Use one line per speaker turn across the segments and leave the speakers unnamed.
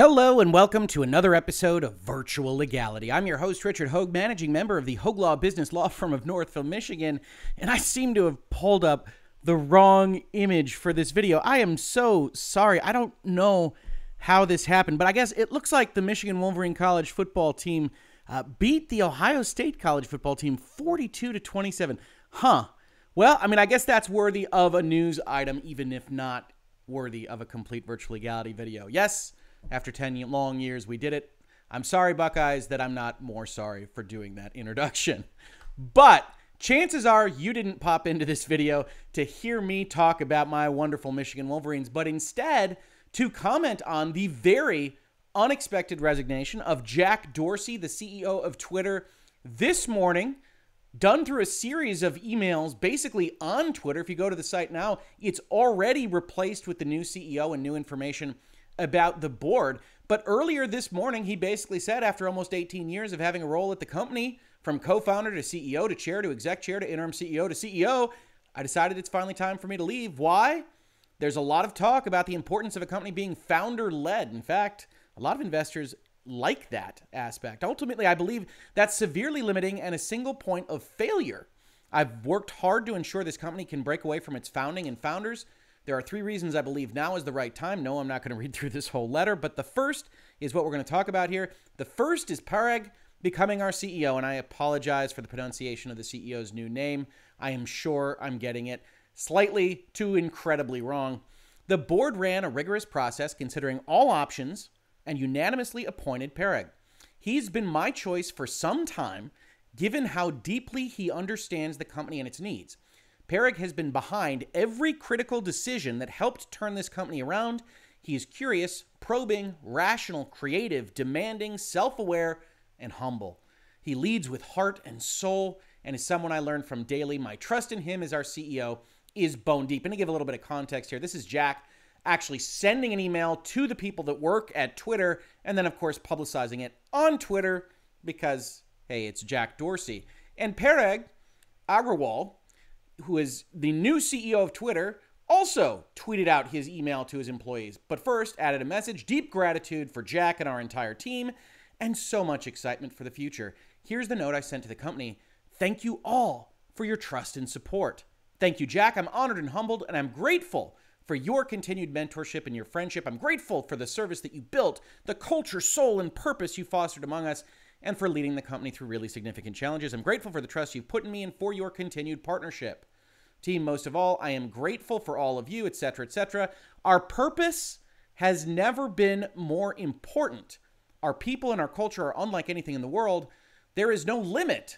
Hello and welcome to another episode of Virtual Legality. I'm your host, Richard Hoeg, managing member of the Hoeg Law Business Law Firm of Northville, Michigan, and I seem to have pulled up the wrong image for this video. I am so sorry. I don't know how this happened, but I guess it looks like the Michigan Wolverine College football team beat the Ohio State College football team 42-27. Well, I mean, I guess that's worthy of a news item, even if not worthy of a complete Virtual Legality video. Yes, after 10 long years, we did it. I'm sorry, Buckeyes, that I'm not more sorry for doing that introduction. But chances are you didn't pop into this video to hear me talk about my wonderful Michigan Wolverines, but instead to comment on the very unexpected resignation of Jack Dorsey, the CEO of Twitter, this morning, done through a series of emails basically on Twitter. If you go to the site now, it's already replaced with the new CEO and new information about the board. But earlier this morning, he basically said, after almost 18 years of having a role at the company, from co-founder to CEO to chair to exec chair to interim CEO to CEO, I decided it's finally time for me to leave. Why? There's a lot of talk about the importance of a company being founder-led. In fact, a lot of investors like that aspect. Ultimately, I believe that's severely limiting and a single point of failure. I've worked hard to ensure this company can break away from its founding and founders. There are 3 reasons I believe now is the right time. No, I'm not going to read through this whole letter, but the first is what we're going to talk about here. The first is Parag becoming our CEO, and I apologize for the pronunciation of the CEO's new name. I am sure I'm getting it slightly too incredibly wrong. The board ran a rigorous process considering all options and unanimously appointed Parag. He's been my choice for some time, given how deeply he understands the company and its needs. Parag has been behind every critical decision that helped turn this company around. He is curious, probing, rational, creative, demanding, self-aware, and humble. He leads with heart and soul and is someone I learned from daily. My trust in him as our CEO is bone deep. And to give a little bit of context here, this is Jack actually sending an email to the people that work at Twitter and then, of course, publicizing it on Twitter because, hey, it's Jack Dorsey. And Parag Agrawal, who is the new CEO of Twitter, also tweeted out his email to his employees, but first added a message: deep gratitude for Jack and our entire team, and so much excitement for the future. Here's the note I sent to the company. Thank you all for your trust and support. Thank you, Jack. I'm honored and humbled, and I'm grateful for your continued mentorship and your friendship. I'm grateful for the service that you built, the culture, soul, and purpose you fostered among us, and for leading the company through really significant challenges. I'm grateful for the trust you've put in me and for your continued partnership. Team, most of all, I am grateful for all of you, etc., etc. Our purpose has never been more important. Our people and our culture are unlike anything in the world. There is no limit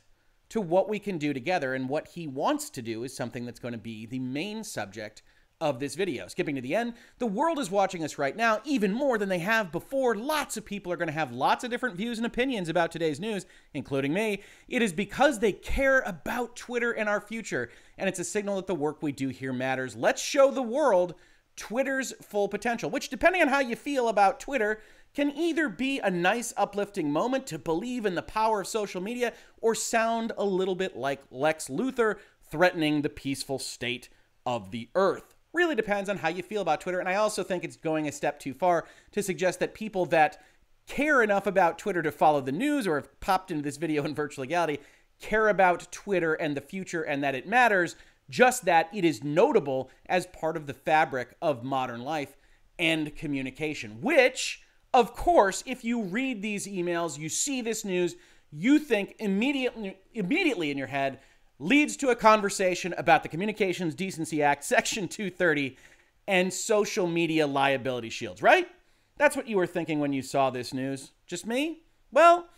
to what we can do together, and what he wants to do is something that's going to be the main subject of this video. Skipping to the end, the world is watching us right now even more than they have before. Lots of people are going to have lots of different views and opinions about today's news, including me. It is because they care about Twitter and our future, and it's a signal that the work we do here matters. Let's show the world Twitter's full potential, which, depending on how you feel about Twitter, can either be a nice uplifting moment to believe in the power of social media or sound a little bit like Lex Luthor threatening the peaceful state of the earth. Really depends on how you feel about Twitter. And I also think it's going a step too far to suggest that people that care enough about Twitter to follow the news or have popped into this video in Virtual Legality care about Twitter and the future and that it matters, just that it is notable as part of the fabric of modern life and communication, which, of course, if you read these emails, you see this news, you think immediately in your head, leads to a conversation about the Communications Decency Act, Section 230, and social media liability shields, right? That's what you were thinking when you saw this news. Just me? Well,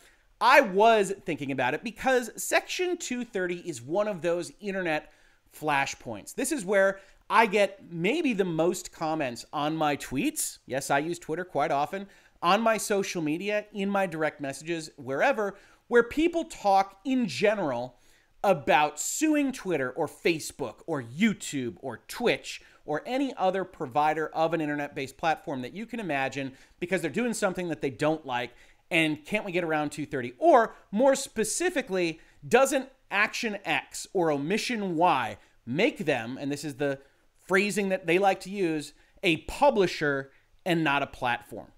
I was thinking about it because Section 230 is one of those internet flashpoints. This is where I get maybe the most comments on my tweets. Yes, I use Twitter quite often. On my social media, in my direct messages, wherever, where people talk in general about suing Twitter or Facebook or YouTube or Twitch or any other provider of an internet-based platform that you can imagine because they're doing something that they don't like, and can't we get around 230? Or more specifically, doesn't action X or omission Y make them, and this is the phrasing that they like to use, a publisher and not a platform?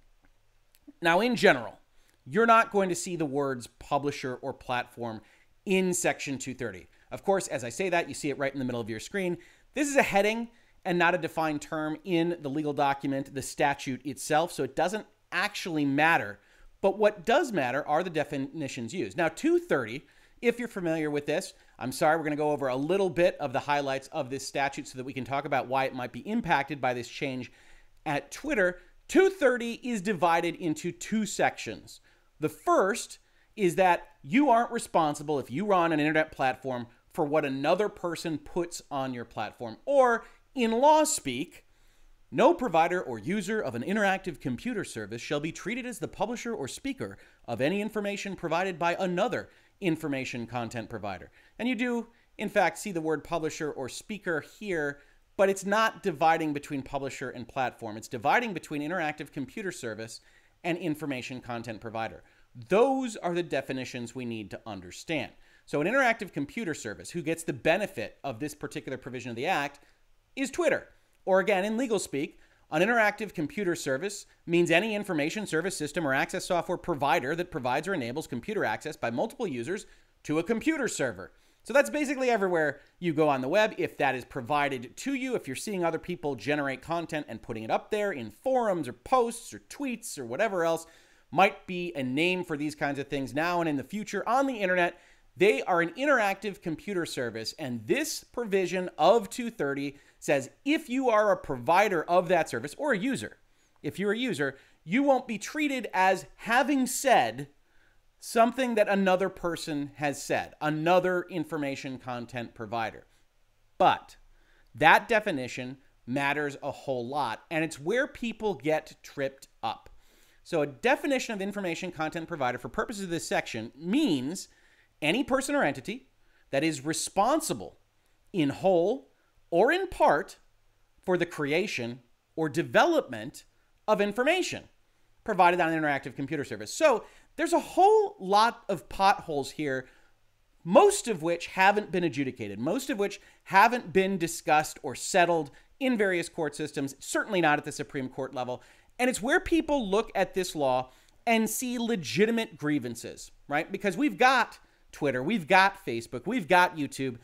Now, in general, you're not going to see the words publisher or platform in Section 230. Of course, as I say that, you see it right in the middle of your screen. This is a heading and not a defined term in the legal document, the statute itself, so it doesn't actually matter. But what does matter are the definitions used. Now, 230, if you're familiar with this, I'm sorry, we're going to go over a little bit of the highlights of this statute so that we can talk about why it might be impacted by this change at Twitter. 230 is divided into two sections. The first is that you aren't responsible if you run an internet platform for what another person puts on your platform. Or, in law speak, no provider or user of an interactive computer service shall be treated as the publisher or speaker of any information provided by another information content provider. And you do, in fact, see the word publisher or speaker here, but it's not dividing between publisher and platform. It's dividing between interactive computer service and information content provider. Those are the definitions we need to understand. So an interactive computer service who gets the benefit of this particular provision of the Act is Twitter. Or again, in legal speak, an interactive computer service means any information service system or access software provider that provides or enables computer access by multiple users to a computer server. So that's basically everywhere you go on the web. If that is provided to you, if you're seeing other people generate content and putting it up there in forums or posts or tweets or whatever else might be a name for these kinds of things now and in the future on the internet, they are an interactive computer service. And this provision of 230 says if you are a provider of that service or a user, if you're a user, you won't be treated as having said something that another person has said, another information content provider. But that definition matters a whole lot, and it's where people get tripped up. So a definition of information content provider for purposes of this section means any person or entity that is responsible in whole or in part for the creation or development of information provided on an interactive computer service. So there's a whole lot of potholes here, most of which haven't been adjudicated, most of which haven't been discussed or settled in various court systems, certainly not at the Supreme Court level. And it's where people look at this law and see legitimate grievances, right? Because we've got Twitter, we've got Facebook, we've got YouTube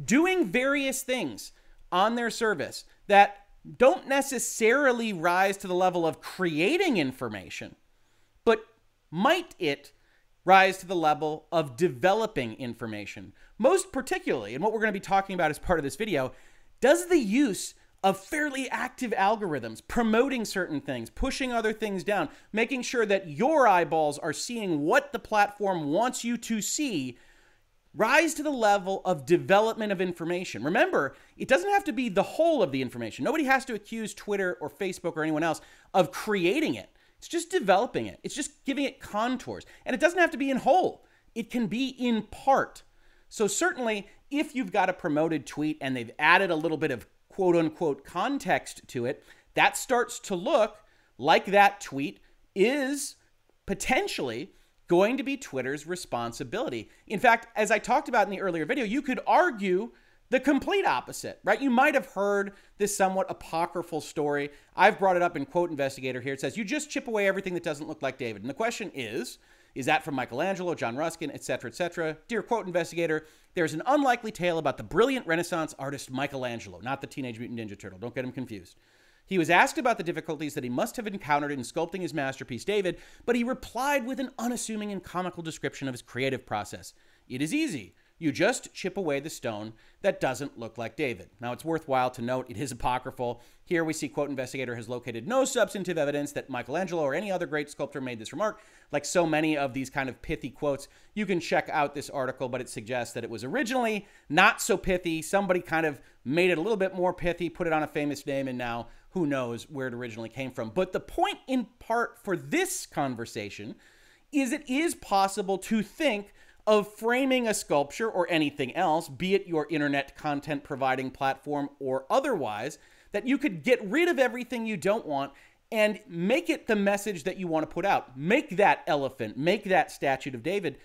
doing various things on their service that don't necessarily rise to the level of creating information, but might it rise to the level of developing information? Most particularly, and what we're going to be talking about as part of this video, does the use of fairly active algorithms promoting certain things, pushing other things down, making sure that your eyeballs are seeing what the platform wants you to see, rise to the level of development of information? Remember, it doesn't have to be the whole of the information. Nobody has to accuse Twitter or Facebook or anyone else of creating it. It's just developing it. It's just giving it contours. And it doesn't have to be in whole. It can be in part. So certainly, if you've got a promoted tweet and they've added a little bit of quote-unquote context to it, that starts to look like that tweet is potentially going to be Twitter's responsibility. In fact, as I talked about in the earlier video, you could argue the complete opposite, right? You might have heard this somewhat apocryphal story. I've brought it up in Quote Investigator here. It says, you just chip away everything that doesn't look like David. And the question is that from Michelangelo, John Ruskin, etc., etc.? Dear Quote Investigator, there's an unlikely tale about the brilliant Renaissance artist Michelangelo, not the Teenage Mutant Ninja Turtle. Don't get him confused. He was asked about the difficulties that he must have encountered in sculpting his masterpiece, David, but he replied with an unassuming and comical description of his creative process. It is easy. You just chip away the stone that doesn't look like David. Now, it's worthwhile to note it is apocryphal. Here we see Quote Investigator has located no substantive evidence that Michelangelo or any other great sculptor made this remark. Like so many of these kind of pithy quotes, you can check out this article, but it suggests that it was originally not so pithy. Somebody kind of made it a little bit more pithy, put it on a famous name, and now who knows where it originally came from. But the point in part for this conversation is it is possible to think of framing a sculpture or anything else, be it your internet content providing platform or otherwise, that you could get rid of everything you don't want and make it the message that you want to put out. Make that elephant, make that statue of David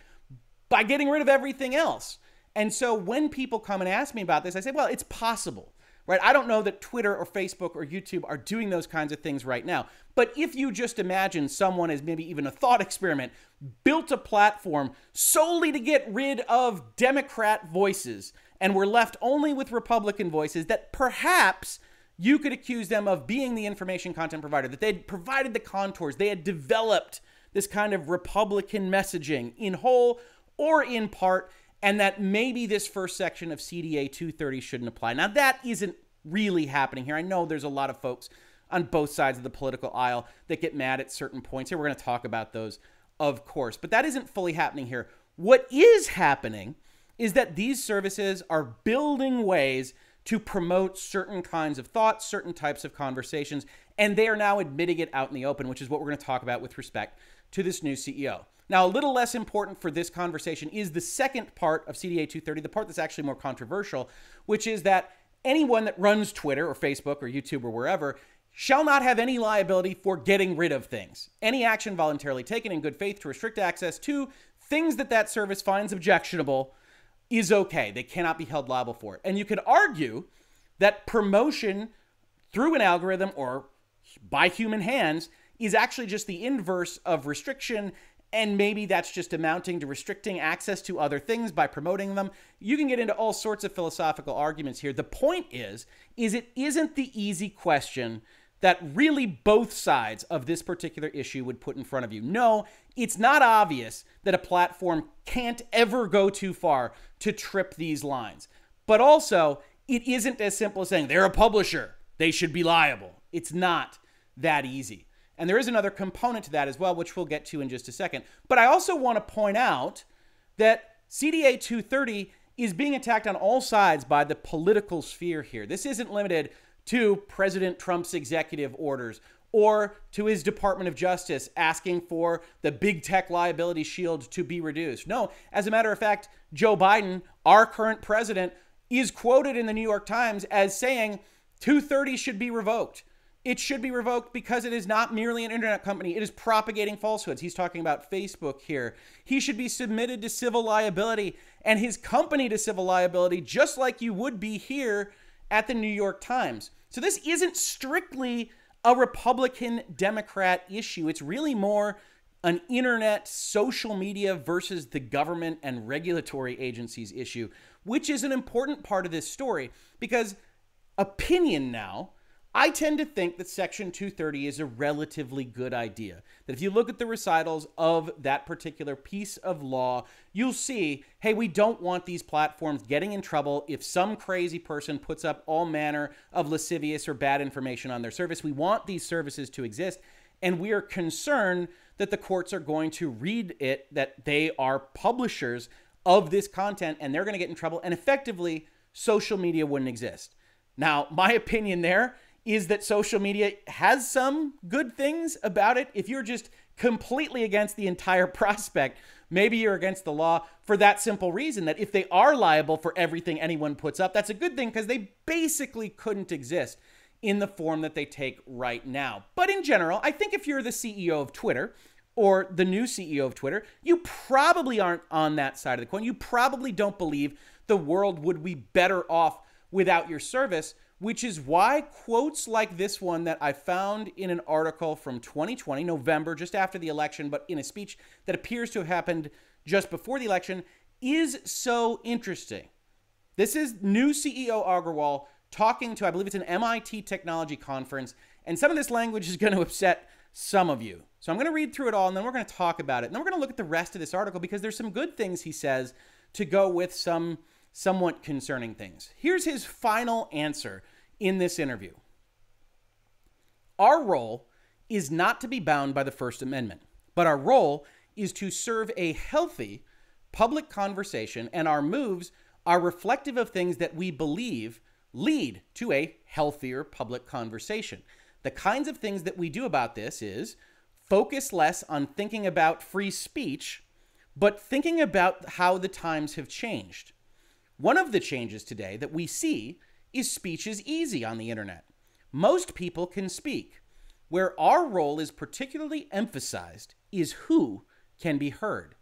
by getting rid of everything else. And so when people come and ask me about this, I say, well, it's possible. right? I don't know that Twitter or Facebook or YouTube are doing those kinds of things right now. But if you just imagine someone as maybe even a thought experiment, built a platform solely to get rid of Democrat voices, and we're left only with Republican voices, that perhaps you could accuse them of being the information content provider, that they'd provided the contours, they had developed this kind of Republican messaging in whole or in part, and that maybe this first section of CDA 230 shouldn't apply. Now, that isn't really happening here. I know there's a lot of folks on both sides of the political aisle that get mad at certain points here. We're going to talk about those, of course, but that isn't fully happening here. What is happening is that these services are building ways to promote certain kinds of thoughts, certain types of conversations, and they are now admitting it out in the open, which is what we're going to talk about with respect to this new CEO. Now, a little less important for this conversation is the second part of CDA 230, the part that's actually more controversial, which is that anyone that runs Twitter or Facebook or YouTube or wherever shall not have any liability for getting rid of things. Any action voluntarily taken in good faith to restrict access to things that that service finds objectionable is okay. They cannot be held liable for it. And you could argue that promotion through an algorithm or by human hands is actually just the inverse of restriction, and maybe that's just amounting to restricting access to other things by promoting them. You can get into all sorts of philosophical arguments here. The point is it isn't the easy question that really both sides of this particular issue would put in front of you. No, it's not obvious that a platform can't ever go too far to trip these lines. But also, it isn't as simple as saying they're a publisher, they should be liable. It's not that easy. And there is another component to that as well, which we'll get to in just a second. But I also want to point out that CDA 230 is being attacked on all sides by the political sphere here. This isn't limited to President Trump's executive orders or to his Department of Justice asking for the big tech liability shield to be reduced. No, as a matter of fact, Joe Biden, our current president, is quoted in the New York Times as saying 230 should be revoked. It should be revoked because it is not merely an internet company. It is propagating falsehoods. He's talking about Facebook here. He should be submitted to civil liability and his company to civil liability, just like you would be here at the New York Times. So this isn't strictly a Republican-Democrat issue. It's really more an internet, social media versus the government and regulatory agencies issue, which is an important part of this story because opinion now, I tend to think that Section 230 is a relatively good idea. That if you look at the recitals of that particular piece of law, you'll see, hey, we don't want these platforms getting in trouble if some crazy person puts up all manner of lascivious or bad information on their service. We want these services to exist, and we are concerned that the courts are going to read it that they are publishers of this content and they're going to get in trouble, and effectively, social media wouldn't exist. Now, my opinion there is that social media has some good things about it. If you're just completely against the entire prospect, maybe you're against the law for that simple reason that if they are liable for everything anyone puts up, that's a good thing because they basically couldn't exist in the form that they take right now. But in general, I think if you're the CEO of Twitter or the new CEO of Twitter, you probably aren't on that side of the coin. You probably don't believe the world would be better off without your service, which is why quotes like this one that I found in an article from 2020, November, just after the election, but in a speech that appears to have happened just before the election, is so interesting. This is new CEO Agrawal talking to, I believe it's an MIT technology conference, and some of this language is going to upset some of you. So I'm going to read through it all, and then we're going to talk about it. And then we're going to look at the rest of this article because there's some good things he says to go with some somewhat concerning things. Here's his final answer in this interview. Our role is not to be bound by the First Amendment, but our role is to serve a healthy public conversation, and our moves are reflective of things that we believe lead to a healthier public conversation. The kinds of things that we do about this is focus less on thinking about free speech, but thinking about how the times have changed. One of the changes today that we see is speech is easy on the internet. Most people can speak. Where our role is particularly emphasized is who can be heard.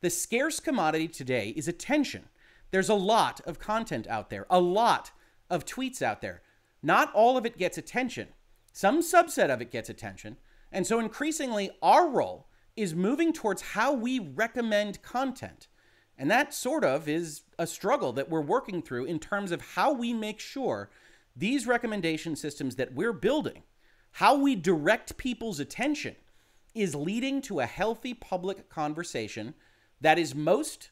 The scarce commodity today is attention. There's a lot of content out there, a lot of tweets out there. Not all of it gets attention. Some subset of it gets attention. And so increasingly, our role is moving towards how we recommend content. And that sort of is a struggle that we're working through in terms of how we make sure these recommendation systems that we're building, how we direct people's attention, is leading to a healthy public conversation that is most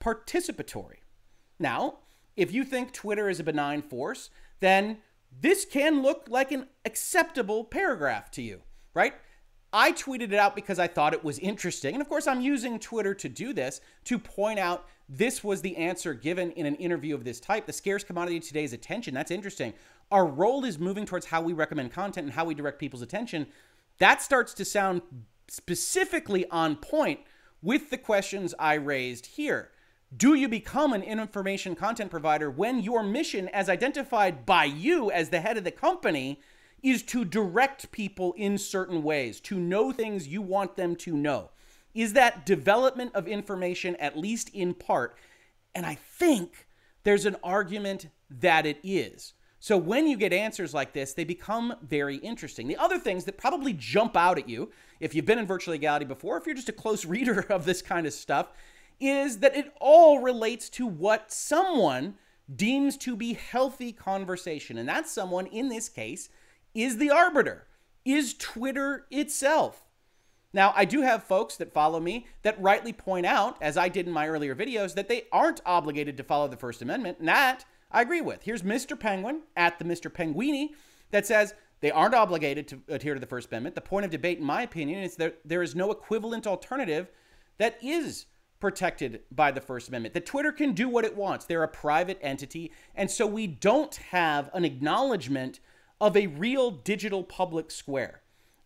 participatory. Now, if you think Twitter is a benign force, then this can look like an acceptable paragraph to you, right? I tweeted it out because I thought it was interesting. And of course, I'm using Twitter to do this, to point out this was the answer given in an interview of this type. The scarce commodity today is attention. That's interesting. Our role is moving towards how we recommend content and how we direct people's attention. That starts to sound specifically on point with the questions I raised here. Do you become an information content provider when your mission, as identified by you as the head of the company, is to direct people in certain ways, to know things you want them to know? Is that development of information, at least in part? And I think there's an argument that it is. So when you get answers like this, they become very interesting. The other things that probably jump out at you, if you've been in Virtual Legality before, if you're just a close reader of this kind of stuff, is that it all relates to what someone deems to be healthy conversation. And that someone, in this case, is the arbiter, is Twitter itself. Now, I do have folks that follow me that rightly point out, as I did in my earlier videos, that they aren't obligated to follow the First Amendment, and that I agree with. Here's Mr. Penguin at the Mr. Penguini that says they aren't obligated to adhere to the First Amendment. The point of debate, in my opinion, is that there is no equivalent alternative that is protected by the First Amendment, that Twitter can do what it wants. They're a private entity, and so we don't have an acknowledgement of a real digital public square.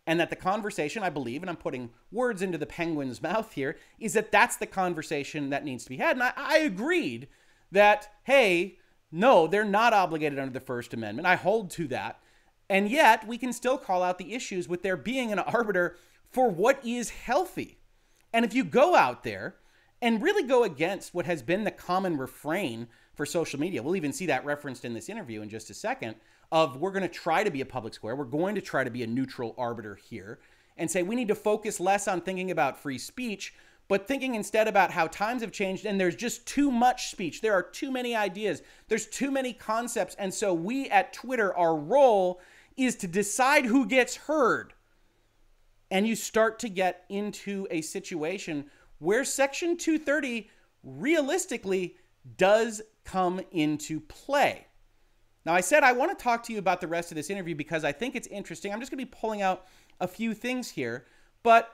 And that the conversation, I believe, and I'm putting words into the Penguin's mouth here, is that that's the conversation that needs to be had. And I agreed that, hey, no, they're not obligated under the First Amendment. I hold to that. And yet, we can still call out the issues with there being an arbiter for what is healthy. And if you go out there and really go against what has been the common refrain for social media, we'll even see that referenced in this interview in just a second, of we're going to try to be a public square, we're going to try to be a neutral arbiter here, and say we need to focus less on thinking about free speech, but thinking instead about how times have changed and there's just too much speech. There are too many ideas. There's too many concepts. And so we at Twitter, our role is to decide who gets heard. And you start to get into a situation where Section 230 realistically does come into play. Now, I said I want to talk to you about the rest of this interview because I think it's interesting. I'm just going to be pulling out a few things here. But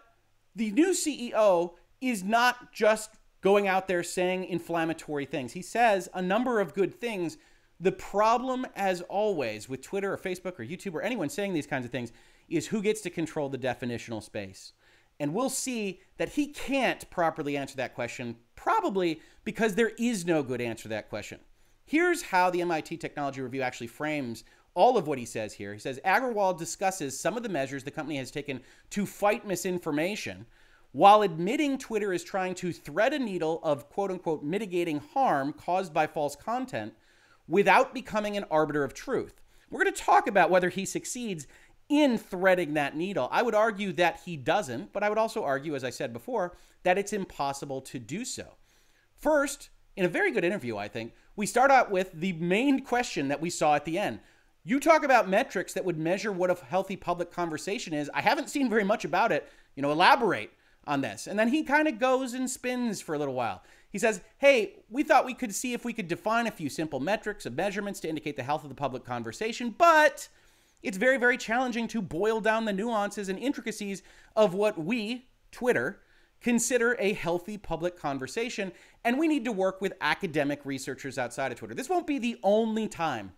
the new CEO is not just going out there saying inflammatory things. He says a number of good things. The problem, as always, with Twitter or Facebook or YouTube or anyone saying these kinds of things is who gets to control the definitional space. And we'll see that he can't properly answer that question, probably because there is no good answer to that question. Here's how the MIT Technology Review actually frames all of what he says here. He says, Agrawal discusses some of the measures the company has taken to fight misinformation, while admitting Twitter is trying to thread a needle of quote-unquote mitigating harm caused by false content without becoming an arbiter of truth. We're going to talk about whether he succeeds in threading that needle. I would argue that he doesn't, but I would also argue, as I said before, that it's impossible to do so. First, in a very good interview, I think, we start out with the main question that we saw at the end. You talk about metrics that would measure what a healthy public conversation is. I haven't seen very much about it. Elaborate on this. And then he kind of goes and spins for a little while. He says, hey, we thought we could see if we could define a few simple metrics of measurements to indicate the health of the public conversation, but it's very, very challenging to boil down the nuances and intricacies of what we, Twitter, consider a healthy public conversation, and we need to work with academic researchers outside of Twitter. This won't be the only time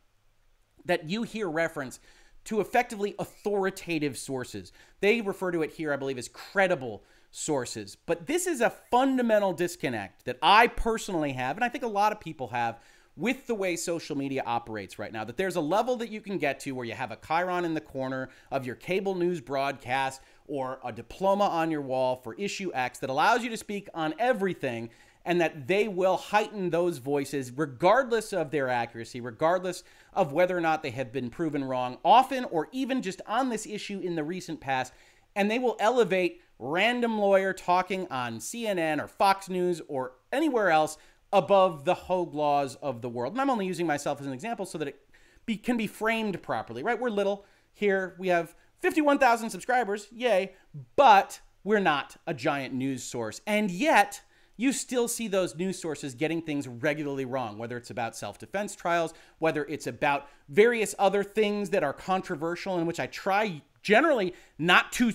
that you hear reference to effectively authoritative sources. They refer to it here, I believe, as credible sources. But this is a fundamental disconnect that I personally have, and I think a lot of people have, with the way social media operates right now, that there's a level that you can get to where you have a chyron in the corner of your cable news broadcast or a diploma on your wall for issue X that allows you to speak on everything. and that they will heighten those voices regardless of their accuracy, regardless of whether or not they have been proven wrong, often or even just on this issue in the recent past, and they will elevate random lawyer talking on CNN or Fox News or anywhere else above the Hoeg laws of the world. And I'm only using myself as an example so that it can be framed properly, right? We're little here. We have 51,000 subscribers, yay, but we're not a giant news source. And yet, you still see those news sources getting things regularly wrong, whether it's about self-defense trials, whether it's about various other things that are controversial, in which I try generally not to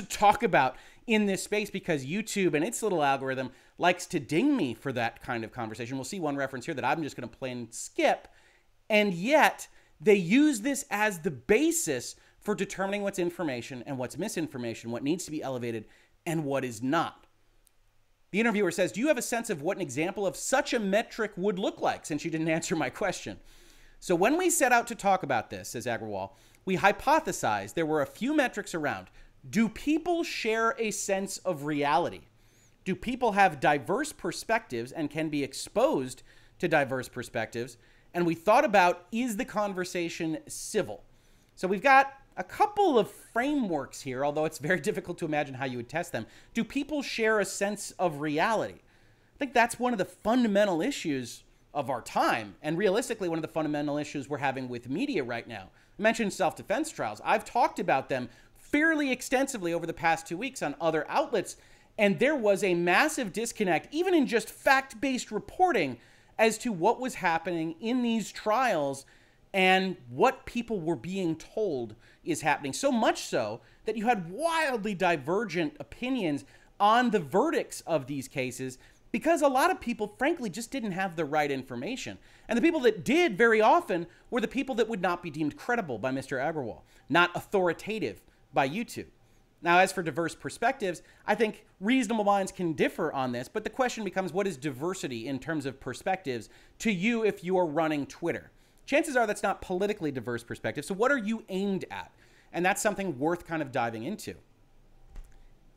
talk about in this space, because YouTube and its little algorithm likes to ding me for that kind of conversation. We'll see one reference here that I'm just going to plain skip. And yet, they use this as the basis for determining what's information and what's misinformation, what needs to be elevated and what is not. The interviewer says, do you have a sense of what an example of such a metric would look like, since you didn't answer my question? So when we set out to talk about this, says Agrawal, we hypothesized there were a few metrics around. Do people share a sense of reality? Do people have diverse perspectives and can be exposed to diverse perspectives? And we thought about, is the conversation civil? So we've got a couple of frameworks here, although it's very difficult to imagine how you would test them. Do people share a sense of reality? I think that's one of the fundamental issues of our time, and realistically, one of the fundamental issues we're having with media right now. I mentioned self-defense trials. I've talked about them fairly extensively over the past 2 weeks on other outlets, and there was a massive disconnect, even in just fact-based reporting, as to what was happening in these trials and what people were being told is happening. So much so that you had wildly divergent opinions on the verdicts of these cases, because a lot of people, frankly, just didn't have the right information. And the people that did very often were the people that would not be deemed credible by Mr. Agrawal, not authoritative by YouTube. Now, as for diverse perspectives, I think reasonable minds can differ on this, but the question becomes, what is diversity in terms of perspectives to you if you are running Twitter? Chances are that's not politically diverse perspective, so what are you aimed at? And that's something worth kind of diving into.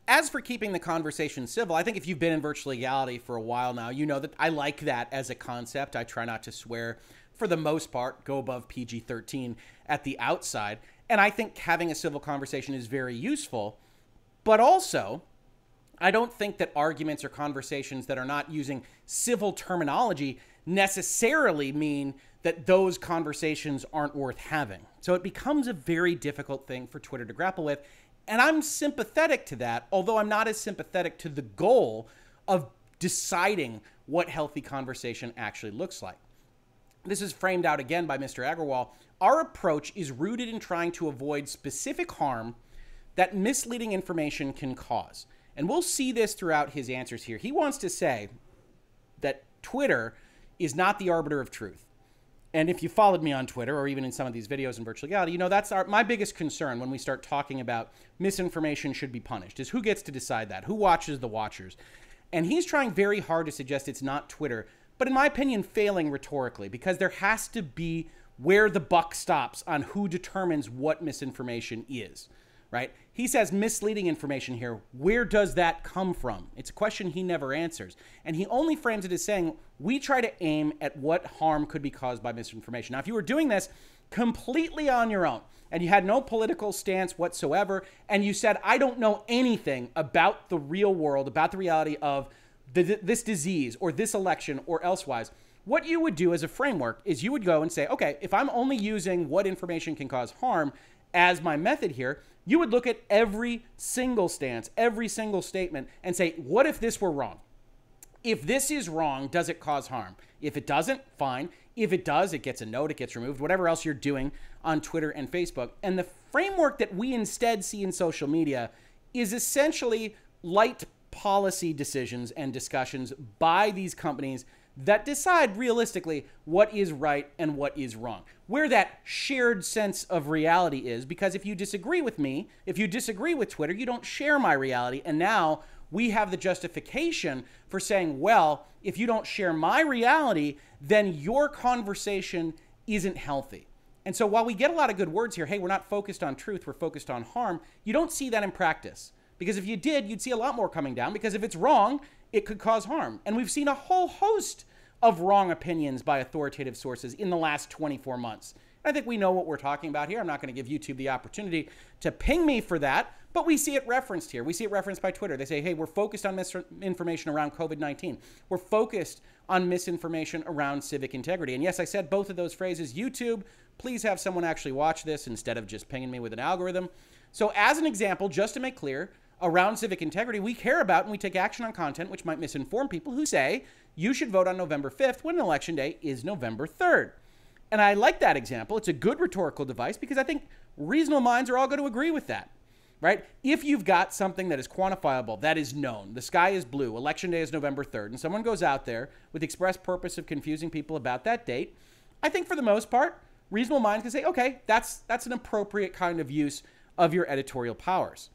As for keeping the conversation civil, I think if you've been in virtual legality for a while now, you know that I like that as a concept. I try not to swear for the most part, go above PG-13 at the outside. And I think having a civil conversation is very useful. But also, I don't think that arguments or conversations that are not using civil terminology necessarily mean that those conversations aren't worth having. So it becomes a very difficult thing for Twitter to grapple with. And I'm sympathetic to that, although I'm not as sympathetic to the goal of deciding what healthy conversation actually looks like. This is framed out again by Mr. Agrawal. Our approach is rooted in trying to avoid specific harm that misleading information can cause. And we'll see this throughout his answers here. He wants to say that Twitter is not the arbiter of truth. And if you followed me on Twitter or even in some of these videos in virtual legality, you know that's my biggest concern when we start talking about misinformation should be punished, is who gets to decide that? Who watches the watchers? And he's trying very hard to suggest it's not Twitter, but in my opinion, failing rhetorically, because there has to be where the buck stops on who determines what misinformation is, right? He says misleading information here. Where does that come from? It's a question he never answers. And he only frames it as saying, we try to aim at what harm could be caused by misinformation. Now, if you were doing this completely on your own and you had no political stance whatsoever, and you said, I don't know anything about the real world, about the reality of this disease or this election or elsewise, what you would do as a framework is you would go and say, okay, if I'm only using what information can cause harm as my method here, you would look at every single stance, every single statement, and say, what if this were wrong? If this is wrong, does it cause harm? If it doesn't, fine. If it does, it gets a note, it gets removed, whatever else you're doing on Twitter and Facebook. And the framework that we instead see in social media is essentially light policy decisions and discussions by these companies that decide realistically what is right and what is wrong, where that shared sense of reality is. Because if you disagree with me, if you disagree with Twitter, you don't share my reality. And now we have the justification for saying, well, if you don't share my reality, then your conversation isn't healthy. And so while we get a lot of good words here, hey, we're not focused on truth, we're focused on harm, you don't see that in practice. Because if you did, you'd see a lot more coming down, because if it's wrong, it could cause harm. And we've seen a whole host of wrong opinions by authoritative sources in the last 24 months. I think we know what we're talking about here. I'm not going to give YouTube the opportunity to ping me for that, but we see it referenced here. We see it referenced by Twitter. They say, hey, we're focused on misinformation around COVID-19. We're focused on misinformation around civic integrity. And yes, I said both of those phrases. YouTube, please have someone actually watch this instead of just pinging me with an algorithm. So as an example, just to make clear, around civic integrity, we care about and we take action on content which might misinform people who say you should vote on November 5th when election day is November 3rd. And I like that example. It's a good rhetorical device because I think reasonable minds are all going to agree with that, right? If you've got something that is quantifiable, that is known, the sky is blue, election day is November 3rd, and someone goes out there with the express purpose of confusing people about that date, I think for the most part, reasonable minds can say, okay, that's an appropriate kind of use of your editorial powers.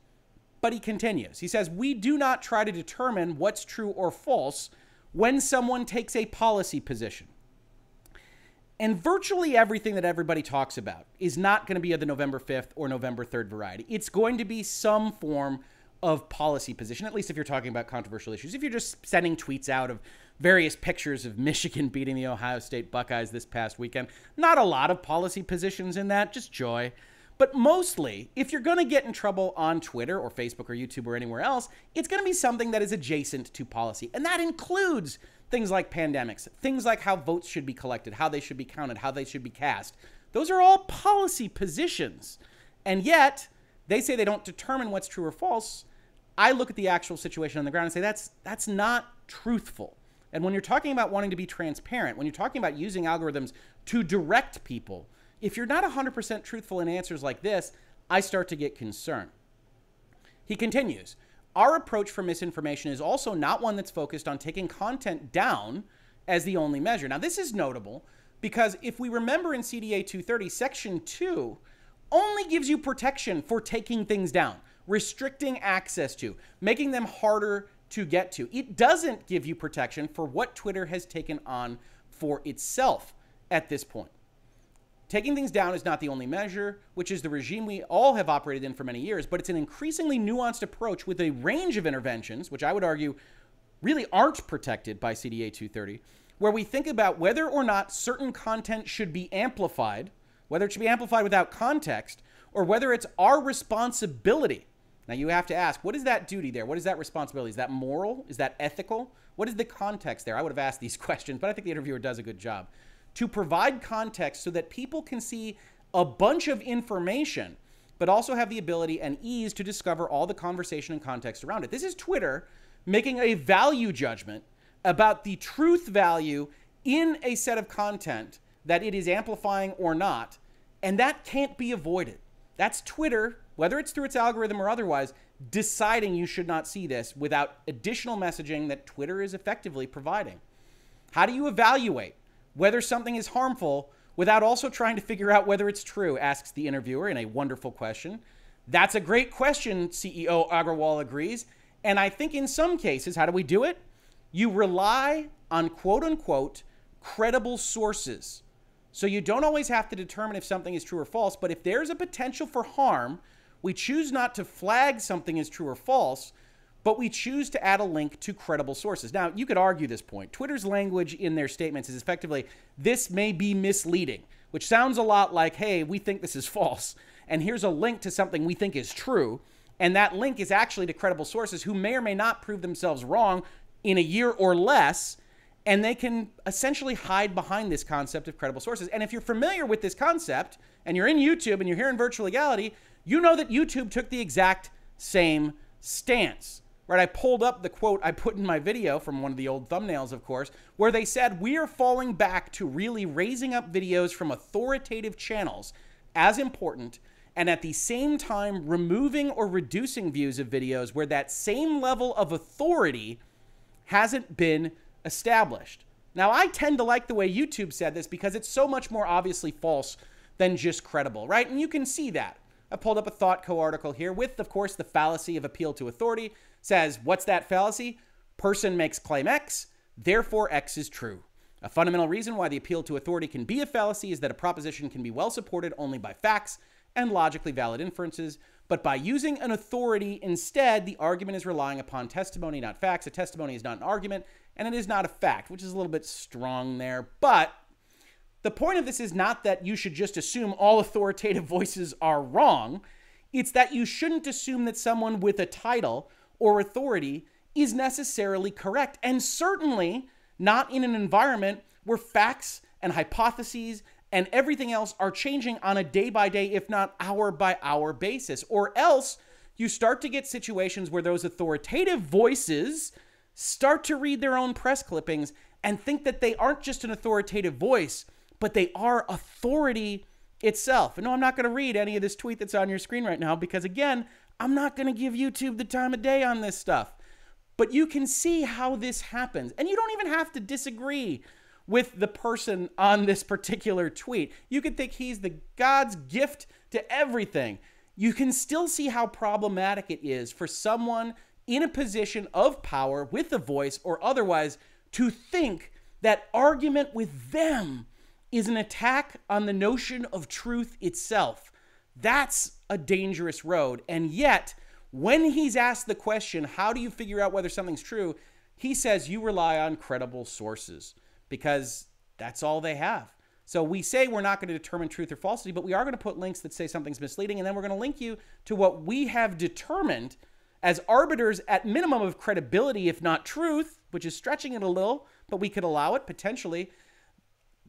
But he continues. He says, we do not try to determine what's true or false when someone takes a policy position. And virtually everything that everybody talks about is not going to be of the November 5th or November 3rd variety. It's going to be some form of policy position, at least if you're talking about controversial issues. If you're just sending tweets out of various pictures of Michigan beating the Ohio State Buckeyes this past weekend, not a lot of policy positions in that, just joy. But mostly, if you're going to get in trouble on Twitter or Facebook or YouTube or anywhere else, it's going to be something that is adjacent to policy. And that includes things like pandemics, things like how votes should be collected, how they should be counted, how they should be cast. Those are all policy positions. And yet, they say they don't determine what's true or false. I look at the actual situation on the ground and say that's not truthful. And when you're talking about wanting to be transparent, when you're talking about using algorithms to direct people, if you're not 100% truthful in answers like this, I start to get concerned. He continues, our approach for misinformation is also not one that's focused on taking content down as the only measure. Now, this is notable because if we remember in CDA 230, Section 2 only gives you protection for taking things down, restricting access to, making them harder to get to. It doesn't give you protection for what Twitter has taken on for itself at this point. Taking things down is not the only measure, which is the regime we all have operated in for many years, but it's an increasingly nuanced approach with a range of interventions, which I would argue really aren't protected by CDA 230, where we think about whether or not certain content should be amplified, whether it should be amplified without context, or whether it's our responsibility. Now you have to ask, what is that duty there? What is that responsibility? Is that moral? Is that ethical? What is the context there? I would have asked these questions, but I think the interviewer does a good job. To provide context so that people can see a bunch of information, but also have the ability and ease to discover all the conversation and context around it. This is Twitter making a value judgment about the truth value in a set of content that it is amplifying or not, and that can't be avoided. That's Twitter, whether it's through its algorithm or otherwise, deciding you should not see this without additional messaging that Twitter is effectively providing. How do you evaluate whether something is harmful without also trying to figure out whether it's true, asks the interviewer in a wonderful question. That's a great question, CEO Agrawal agrees. And I think in some cases, how do we do it? You rely on quote unquote credible sources. So you don't always have to determine if something is true or false, but if there's a potential for harm, we choose not to flag something as true or false, but we choose to add a link to credible sources. Now, you could argue this point. Twitter's language in their statements is effectively, this may be misleading, which sounds a lot like, hey, we think this is false, and here's a link to something we think is true, and that link is actually to credible sources who may or may not prove themselves wrong in a year or less, and they can essentially hide behind this concept of credible sources. And if you're familiar with this concept, and you're in YouTube and you're here in Virtual Legality, you know that YouTube took the exact same stance. Right, I pulled up the quote I put in my video from one of the old thumbnails, of course, where they said, we are falling back to really raising up videos from authoritative channels as important, and at the same time removing or reducing views of videos where that same level of authority hasn't been established. Now, I tend to like the way YouTube said this because it's so much more obviously false than just credible, right? And you can see that. I pulled up a ThoughtCo article here with, of course, the fallacy of appeal to authority. Says, what's that fallacy? Person makes claim X, therefore X is true. A fundamental reason why the appeal to authority can be a fallacy is that a proposition can be well supported only by facts and logically valid inferences, But by using an authority instead, the argument is relying upon testimony, not facts. A testimony is not an argument, and it is not a fact, which is a little bit strong there. But the point of this is not that you should just assume all authoritative voices are wrong. It's that you shouldn't assume that someone with a title or authority is necessarily correct, and certainly not in an environment where facts and hypotheses and everything else are changing on a day-by-day, if not hour-by-hour basis. Or else you start to get situations where those authoritative voices start to read their own press clippings and think that they aren't just an authoritative voice, but they are authority itself. And no, I'm not going to read any of this tweet that's on your screen right now because, again, I'm not going to give YouTube the time of day on this stuff. But you can see how this happens. And you don't even have to disagree with the person on this particular tweet. You could think he's the God's gift to everything. You can still see how problematic it is for someone in a position of power with a voice or otherwise to think that argument with them is an attack on the notion of truth itself. That's a dangerous road. And yet, when he's asked the question, how do you figure out whether something's true? He says you rely on credible sources because that's all they have. So we say we're not going to determine truth or falsity, but we are going to put links that say something's misleading, and then we're going to link you to what we have determined as arbiters at minimum of credibility, if not truth, which is stretching it a little, but we could allow it potentially.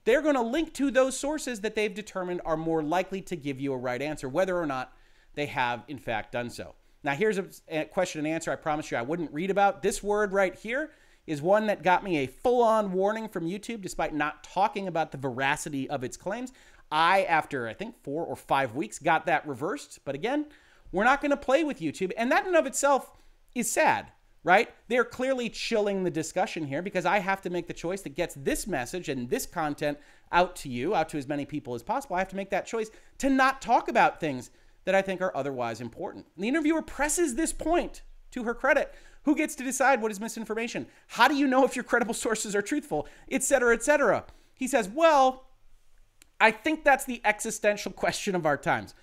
They're going to link to those sources that they've determined are more likely to give you a right answer, whether or not they have, in fact, done so. Now, here's a question and answer I promised you I wouldn't read about. This word right here is one that got me a full-on warning from YouTube, despite not talking about the veracity of its claims. After, I think, 4 or 5 weeks, got that reversed. But again, we're not going to play with YouTube. And that in and of itself is sad, right? They're clearly chilling the discussion here because I have to make the choice that gets this message and this content out to you, out to as many people as possible. I have to make that choice to not talk about things that I think are otherwise important. And the interviewer presses this point to her credit. Who gets to decide what is misinformation? How do you know if your credible sources are truthful? Et cetera, et cetera. He says, well, I think that's the existential question of our times.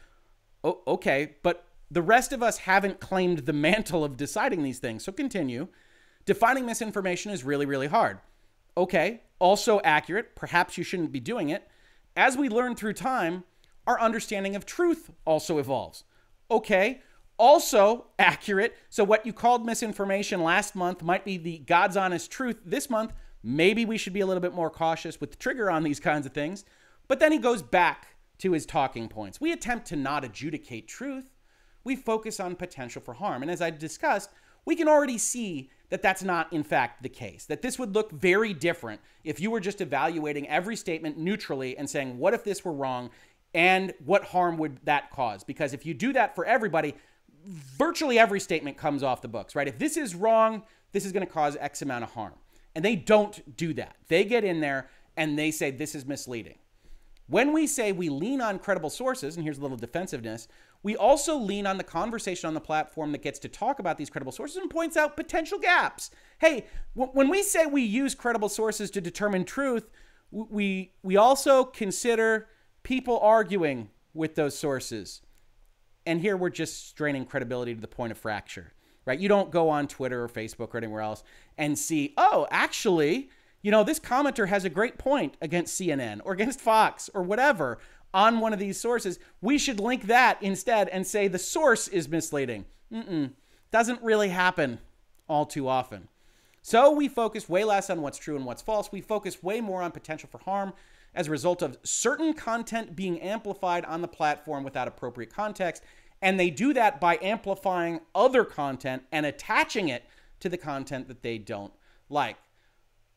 Oh, okay, but the rest of us haven't claimed the mantle of deciding these things. So continue. Defining misinformation is really, really hard. Okay, also accurate. Perhaps you shouldn't be doing it. As we learn through time, our understanding of truth also evolves. Okay, also accurate. So what you called misinformation last month might be the God's honest truth this month. Maybe we should be a little bit more cautious with the trigger on these kinds of things. But then he goes back to his talking points. We attempt to not adjudicate truth. We focus on potential for harm. And as I discussed, we can already see that that's not, in fact, the case. That this would look very different if you were just evaluating every statement neutrally and saying, what if this were wrong? And what harm would that cause? Because if you do that for everybody, virtually every statement comes off the books, right? If this is wrong, this is going to cause X amount of harm. And they don't do that. They get in there and they say this is misleading. When we say we lean on credible sources, and here's a little defensiveness, we also lean on the conversation on the platform that gets to talk about these credible sources and points out potential gaps. Hey, when we say we use credible sources to determine truth, we also consider people arguing with those sources. And here we're just straining credibility to the point of fracture, right? You don't go on Twitter or Facebook or anywhere else and see, oh, actually, you know, this commenter has a great point against CNN or against Fox or whatever on one of these sources. We should link that instead and say the source is misleading. Doesn't really happen all too often. So we focus way less on what's true and what's false. We focus way more on potential for harm as a result of certain content being amplified on the platform without appropriate context. And they do that by amplifying other content and attaching it to the content that they don't like.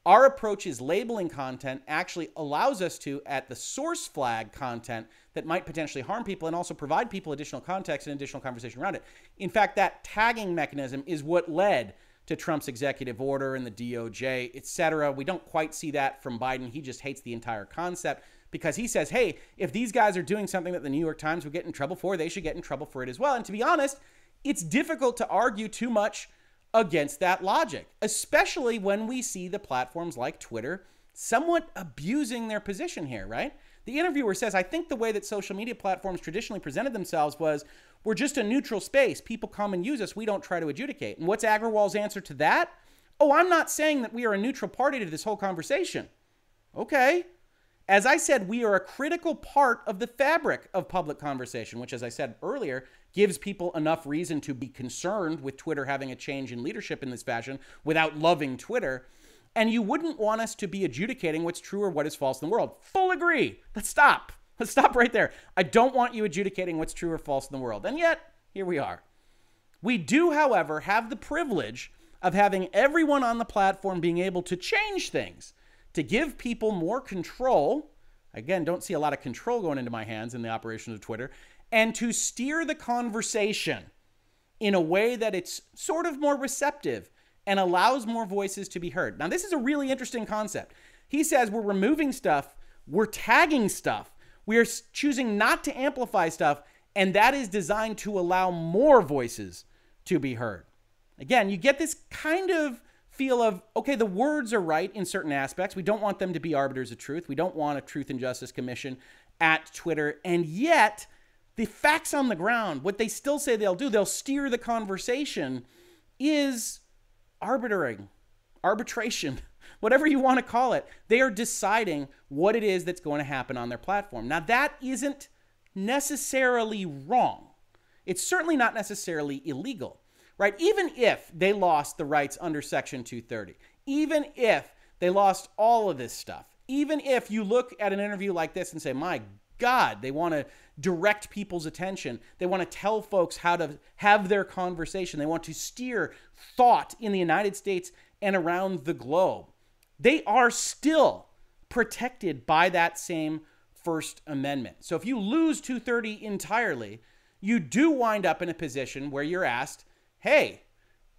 Our approach is labeling content actually allows us to, at the source flag content that might potentially harm people and also provide people additional context and additional conversation around it. In fact, that tagging mechanism is what led to Trump's executive order and the DOJ, etc. We don't quite see that from Biden. He just hates the entire concept because he says, hey, if these guys are doing something that the New York Times would get in trouble for, they should get in trouble for it as well. And to be honest, it's difficult to argue too much against that logic, especially when we see the platforms like Twitter somewhat abusing their position here, right? The interviewer says, I think the way that social media platforms traditionally presented themselves was We're just a neutral space. People come and use us. We don't try to adjudicate. And what's Agrawal's answer to that? Oh, I'm not saying that we are a neutral party to this whole conversation. Okay. As I said, we are a critical part of the fabric of public conversation, which, as I said earlier, gives people enough reason to be concerned with Twitter having a change in leadership in this fashion without loving Twitter. And you wouldn't want us to be adjudicating what's true or what is false in the world. Full agree. Let's stop. Let's stop right there. I don't want you adjudicating what's true or false in the world. And yet, here we are. We do, however, have the privilege of having everyone on the platform being able to change things, to give people more control. Again, don't see a lot of control going into my hands in the operation of Twitter, and to steer the conversation in a way that it's sort of more receptive and allows more voices to be heard. Now, this is a really interesting concept. He says we're removing stuff, we're tagging stuff, we're choosing not to amplify stuff, and that is designed to allow more voices to be heard. Again, you get this kind of feel of, okay, the words are right in certain aspects. We don't want them to be arbiters of truth. We don't want a Truth and Justice Commission at Twitter. And yet, the facts on the ground, what they still say they'll do, they'll steer the conversation, is arbitration, whatever you want to call it. They are deciding what it is that's going to happen on their platform. Now, that isn't necessarily wrong. It's certainly not necessarily illegal, right? Even if they lost the rights under Section 230, even if they lost all of this stuff, even if you look at an interview like this and say, my God, they want to direct people's attention. They want to tell folks how to have their conversation. They want to steer thought in the United States and around the globe. They are still protected by that same First Amendment. So if you lose 230 entirely, you do wind up in a position where you're asked, hey,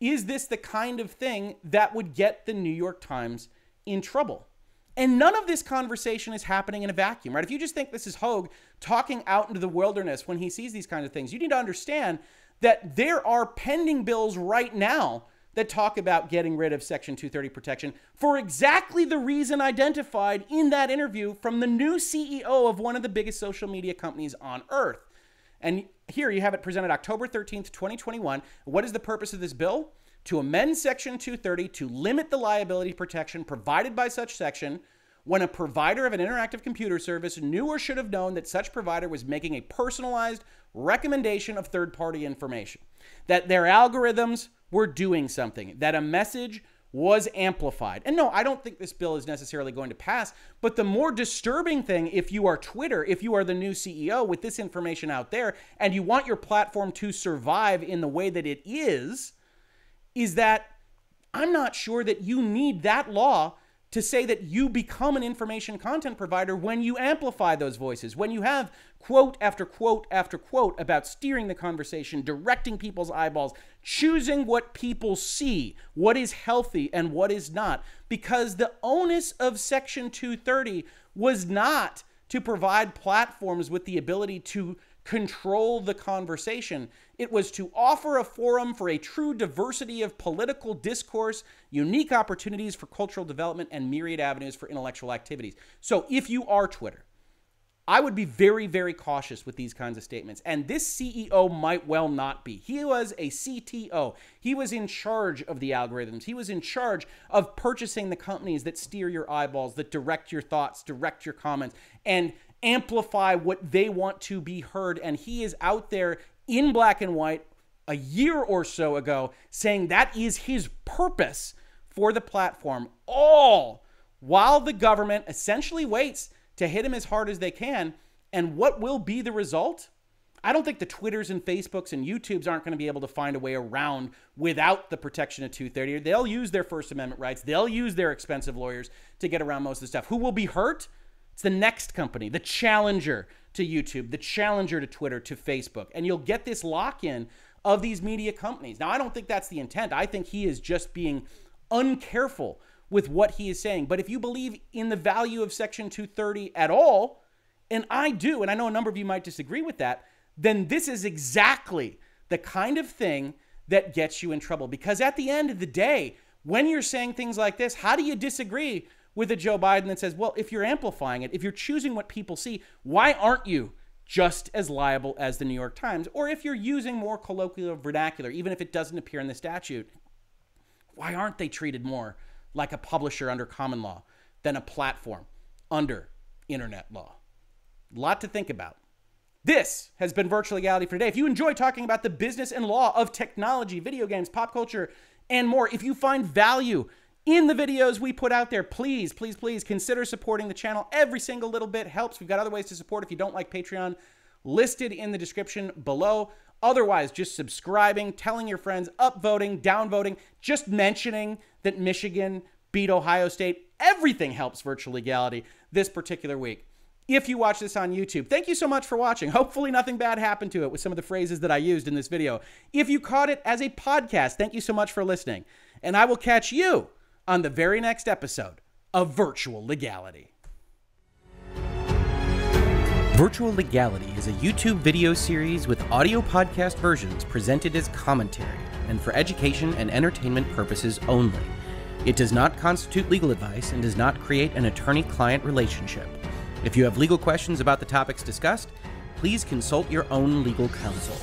is this the kind of thing that would get the New York Times in trouble? And none of this conversation is happening in a vacuum, right? If you just think this is Hoeg talking out into the wilderness when he sees these kinds of things, you need to understand that there are pending bills right now that talk about getting rid of Section 230 protection for exactly the reason identified in that interview from the new CEO of one of the biggest social media companies on earth. And here you have it presented October 13th, 2021. What is the purpose of this bill? To amend Section 230 to limit the liability protection provided by such section when a provider of an interactive computer service knew or should have known that such provider was making a personalized recommendation of third-party information, that their algorithms were doing something, that a message was amplified. And no, I don't think this bill is necessarily going to pass, but the more disturbing thing, if you are Twitter, if you are the new CEO with this information out there, and you want your platform to survive in the way that it is that I'm not sure that you need that law to say that you become an information content provider when you amplify those voices, when you have quote after quote after quote about steering the conversation, directing people's eyeballs, choosing what people see, what is healthy and what is not. Because the onus of Section 230 was not to provide platforms with the ability to control the conversation. It was to offer a forum for a true diversity of political discourse, unique opportunities for cultural development, and myriad avenues for intellectual activities. So if you are Twitter, I would be very, very cautious with these kinds of statements. And this CEO might well not be. He was a CTO. He was in charge of the algorithms. He was in charge of purchasing the companies that steer your eyeballs, that direct your thoughts, direct your comments, and amplify what they want to be heard. And he is out there in black and white a year or so ago saying that is his purpose for the platform, all while the government essentially waits to hit him as hard as they can. And what will be the result? I don't think the Twitters and Facebooks and YouTubes aren't going to be able to find a way around without the protection of 230. They'll use their First Amendment rights. They'll use their expensive lawyers to get around most of the stuff. Who will be hurt? It's the next company, the challenger to YouTube, the challenger to Twitter, to Facebook. And you'll get this lock-in of these media companies. Now, I don't think that's the intent. I think he is just being uncareful with what he is saying. But if you believe in the value of Section 230 at all, and I do, and I know a number of you might disagree with that, then this is exactly the kind of thing that gets you in trouble. Because at the end of the day, when you're saying things like this, how do you disagree with a Joe Biden that says, well, if you're amplifying it, if you're choosing what people see, why aren't you just as liable as the New York Times. Or if you're using more colloquial vernacular, even if it doesn't appear in the statute, why aren't they treated more like a publisher under common law than a platform under internet law? A lot to think about. This has been Virtual Legality for today. If you enjoy talking about the business and law of technology, video games, pop culture, and more, if you find value in the videos we put out there, please, please, please consider supporting the channel. Every single little bit helps. We've got other ways to support if you don't like Patreon listed in the description below. Otherwise, just subscribing, telling your friends, upvoting, downvoting, just mentioning that Michigan beat Ohio State. Everything helps Virtual Legality this particular week. If you watch this on YouTube, thank you so much for watching. Hopefully nothing bad happened to it with some of the phrases that I used in this video. If you caught it as a podcast, thank you so much for listening. And I will catch you on the very next episode of Virtual Legality. Virtual Legality is a YouTube video series with audio podcast versions presented as commentary and for education and entertainment purposes only. It does not constitute legal advice and does not create an attorney-client relationship. If you have legal questions about the topics discussed, please consult your own legal counsel.